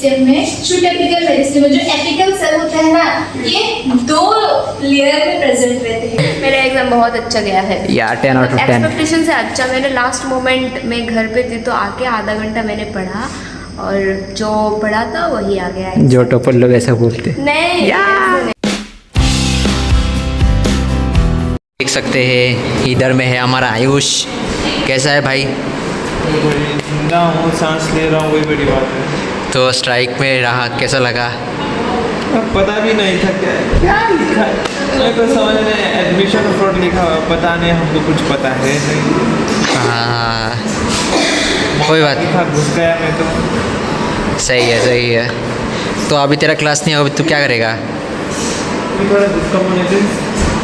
Meristem में, shoot apical meristem में जो एपिकल सेल होते हैं ना, ये 2 लेयर में प्रेजेंट रहते हैं। मेरा एग्जाम बहुत अच्छा गया है यार 10 आउट ऑफ 10। एक्सपेक्टेशन से अच्छा। मैंने लास्ट मोमेंट में घर पे थी तो आके आधा घंटा मैंने पढ़ा और जो पढ़ा था वही आ गया। जो टॉपर लोग ऐसा बोलते नहीं देख सकते हैं इधर में है हमारा आयुष। कैसा है भाई? जिंदा हूँ, सांस ले रहा हूँ, वही बड़ी बात है। तो स्ट्राइक में रहा, कैसा लगा? अब पता भी नहीं था क्या लिखा है, मेरे को समझ में एडमिशन फ्रॉड लिखा हुआ, पता नहीं, हमको कुछ पता है नहीं। हाँ कोई बात लिखा घुस गया मैं तो। सही है। तो अभी तेरा क्लास नहीं होगा, अभी तू क्या करेगा? थोड़ा डिस्कम्युनिकेशन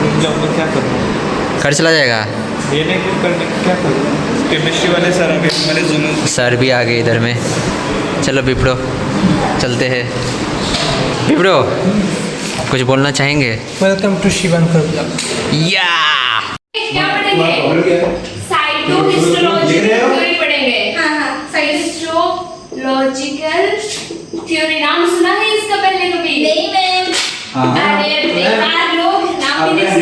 रुक जाऊँगा, क्या करूँगा? घर चला जाएगा? ये नहीं कुछ करने क्या करूँगा? केमिस्ट्री वाले सर आ गए हमारे जुनून। सर भी आ गए इधर में। चलो विप्रो चलते हैं। विप्रो कुछ बोलना चाहेंगे? Welcome to Shivankar blog. या क्या पढ़ेंगे? साइटोहिस्टोलॉजिकल थ्योरी पढ़ेंगे। हाँ, साइटोहिस्टोलॉजिकल थ्योरी नाम सुना है इसका पहले कभी? नहीं मैम। अरे बेकार लोग नाम भी नहीं।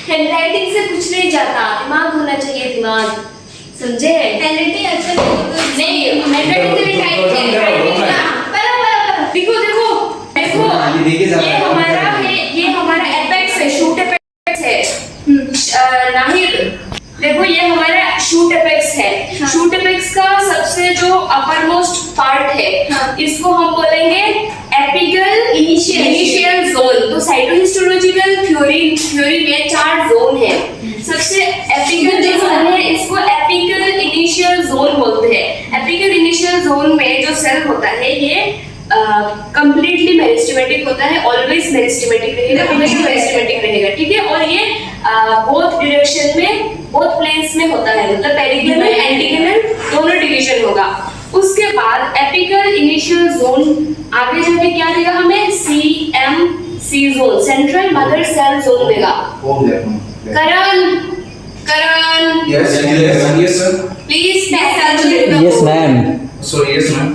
हैंडराइटिंग से कुछ नहीं जाता, दिमाग होना चाहिए, दिमाग, समझे? हैंडराइटिंग अच्छा नहीं, हैंडराइटिंग से टाइप है। देखो ये हमारा एपेक्स है, शूट एपेक्स है। नाहिद देखो ये हमारा शूट एपेक्स है। शूट एपेक्स का सबसे जो अपर मोस्ट पार्ट है, इसको हम बोलेंगे एपिकल इनिशियल जोन। तो साइटोहिस्टोलॉजिकल थ्योरी में 4 जोन है। सबसे एपिकल जो जोन है इसको एपिकल इनिशियल जोन बोलते हैं। एपिकल इनिशियल जोन में जो सेल होता है ये कंप्लीटली मेरिस्टेमेटिक होता है, ऑलवेज मेरिस्टेमेटिक रहेगा, हमेशा मेरिस्टेमेटिक रहेगा, ठीक है? और ये बोथ डायरेक्शन में, बोथ प्लेन्स में होता है, मतलब पेरिक्लिनल एंटीक्लिनल दोनों डिवीजन होगा। उसके बाद एपिकल इनिशियल जोन आगे जाके क्या देगा हमें? CMC zone, central mother sell zone देगा। करण Yes, sir. Please yes ma'am. So yes, ma'am.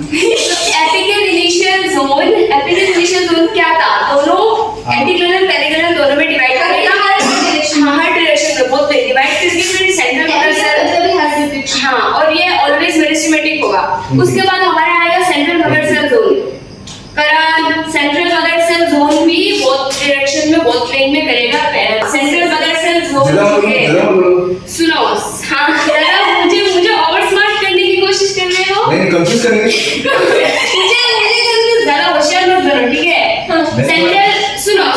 Apical initial zone क्या था? दोनों एंटीक्लिनल पेरिक्लिनल दोनों में डिवाइड करेगा। हर डायरेक्शन में बोथ में डिवाइड करके फिर सेंट्रल मदर सेल, हाँ, और ये ऑलवेज मेरिस्टेमेटिक होगा। उसके बाद हमारा आएगा सेंट्रल मदर सेल जोन। करण सेंट्रल मदर सेल जोन भी बोथ डायरेक्शन में, बोथ प्लेन में करेगा। सेंट्रल मदर सेल जोन सुनो, हाँ, मुझे ओवर स्मार्ट करने की कोशिश कर रहे हो? नहीं, कंफ्यूज करेंगे। मुझे ज्यादा होशियार मत बनो, ठीक है?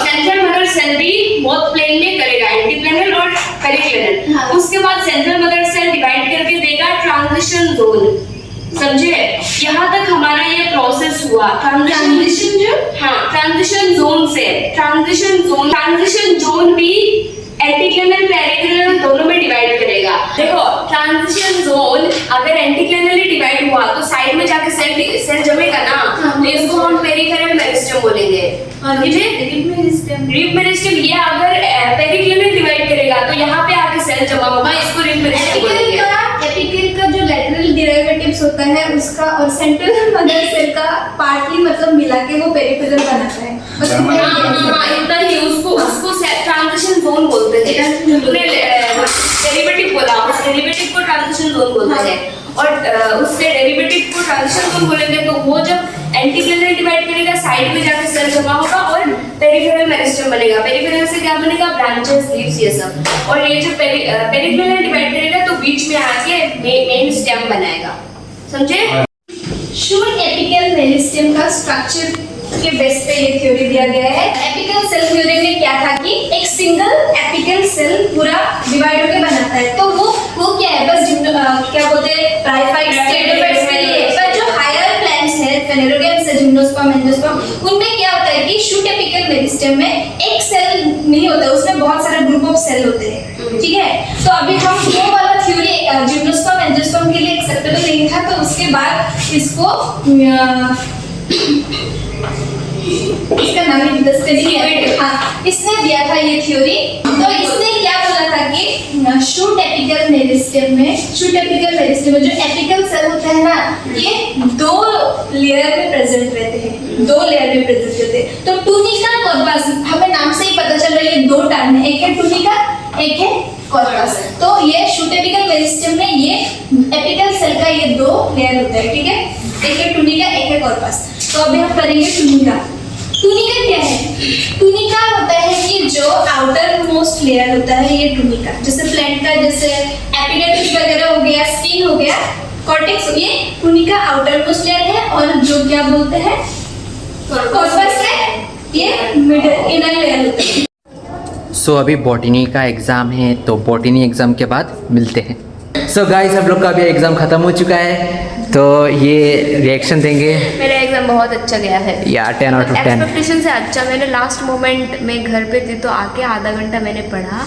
सेंट्रल मदर सेल भी बोथ प्लेन में करेगा, एंटीक्लिनल और पेरिक्लिनल। उसके बाद सेंट्रल मदर सेल डिवाइड करके देगा ट्रांजिशन जोन, समझे? यहाँ तक हमारा ये प्रोसेस हुआ। ट्रांजिशन जो, हाँ, ट्रांजिशन जोन से ट्रांजिशन जोन भी एंटीक्लिनल पेरिक्लिनल दोनों में डिवाइड करेगा। देखो ट्रांजिशन जोन अगर एंटीक्लिनली डिवाइड हुआ तो साइड में जाके सेल जमेगा ना, तो इसको हम पेरिफेरल मेरिस्टेम बोलेंगे। रिब मेरिस्टेम ये अगर पेरिक्लिनल डिवाइड करेगा तो यहाँ पे आके सेल जमा होगा, इसको रिब मेरिस्टेम बोलेंगे। एपिकल का जो लेटरल डेरिवेटिव्स होता है उसका और सेंट्रल मदर सेल का पार्टली मतलब मिला के वो पेरिफेरल बनाता है। इतना ही उसको ट्रांजिशन जोन बोलते हैं। तूने डेरिवेटिव बोला, उस डेरिवेटिव को ट्रांजिशन जोन बोलते हैं, और उससे डेरिवेटिव को ट्रांजिशन जोन बोलेंगे तो वो जब एंटीक्लिनल डिवाइड करेगा साइड में जाके सेल जमा होगा और पेरिफेरल मेरिस्टेम बनेगा। पेरिफेरल से क्या बनेगा? ब्रांचेस, लीव्स, ये सब। और ये जो पेरिक्लिनल डिवाइड करेगा तो बीच में आके मेन स्टेम बनाएगा, समझे? शूट एपिकल मेरिस्टेम का स्ट्रक्चर के बेस पे ये थ्योरी दिया गया है। एपिकल सेल थ्योरी में क्या था कि एक सिंगल एपिकल सेल पूरा डिवाइड होकर बनाता है, तो वो क्या है, बस क्या बोलते हैं, ब्राइफाइड स्टेरोफाइट्स के लिए। पर जो हायर प्लांट्स है, फेनेरोगेम्स है, जिम्नोस्पर्म, एंजियोस्पर्म, उनमें क्या होता है कि शूट एपिकल मेरिस्टेम में एक सेल नहीं होता, उसमें बहुत सारे ग्रुप ऑफ सेल होते हैं, ठीक है? तो अभी हम वो वाला थ्योरी जिम्नोस्पर्म, एंजियोस्पर्म के लिए एक्सेप्टेबल नहीं था, तो उसके बाद इसको इसका नाम ही इसने दिया था ये थ्योरी। तो इसने क्या बोला था कि शूट एपिकल मेरिस्टेम में जो एपिकल सेल होता है ना, ये 2 लेयर में प्रेजेंट रहते हैं, 2 लेयर में प्रेजेंट रहते हैं। तो टूनिका कॉर्पस, हमें नाम से ही पता चल रहा है ये 2 टर्म है, एक है टूनिका, एक है कॉर्पस। तो ये शूट एपिकल मेरिस्टेम में ये एपिकल सेल का ये 2 लेयर होता है, ठीक है, एक है टूनिका, एक है कॉर्पस। तो अभी हम करेंगे टूनिका। टूनिका क्या है? टूनिका होता है कि जो आउटर मोस्ट लेयर होता है ये टूनिका, जैसे प्लांट का जैसे एपिडर्मिस वगैरह हो गया, स्किन हो गया, कॉर्टेक्स, ये टूनिका आउटर मोस्ट लेयर है, और जो क्या बोलते हैं कॉर्पस है ये मिडल इनर लेयर होता है। सो अभी बॉटनी का एग्ज़ाम है, तो बॉटनी एग्ज़ाम के बाद मिलते हैं। सो गाइस, हम लोग का अभी एग्ज़ाम ख़त्म हो चुका है, तो ये रिएक्शन देंगे। मेरा एग्जाम बहुत अच्छा गया है या 10 आउट ऑफ 10। एक्सपेक्टेशन से अच्छा। मैंने लास्ट मोमेंट में घर पे थी तो आके आधा घंटा मैंने पढ़ा,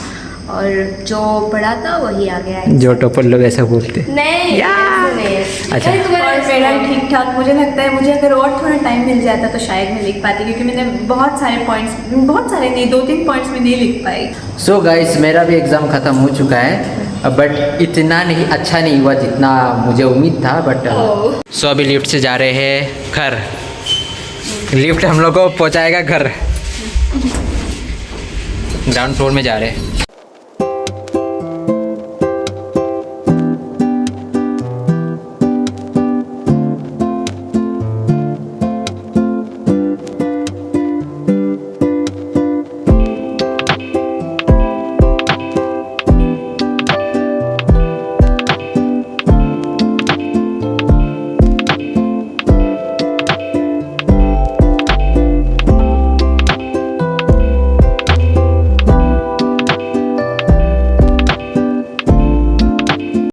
और जो पढ़ा था वही आ गया है। जो टॉपर लोग ऐसा बोलते हैं। नहीं, ऐसे नहीं है। अच्छा। अरे तुम्हारा और मेरा ठीक ठाक, मुझे लगता है मुझे अगर और थोड़ा टाइम मिल जाता तो शायद मैं लिख पाती, क्योंकि मैंने बहुत सारे नहीं 2-3 पॉइंट्स में नहीं लिख पाई। सो गाइस, मेरा भी एग्ज़ाम ख़त्म हो चुका है, बट इतना नहीं अच्छा नहीं हुआ जितना मुझे उम्मीद था, बट सो अभी लिफ्ट से जा रहे हैं घर। लिफ्ट हम लोग को पहुंचाएगा घर। ग्राउंड फ्लोर में जा रहे हैं।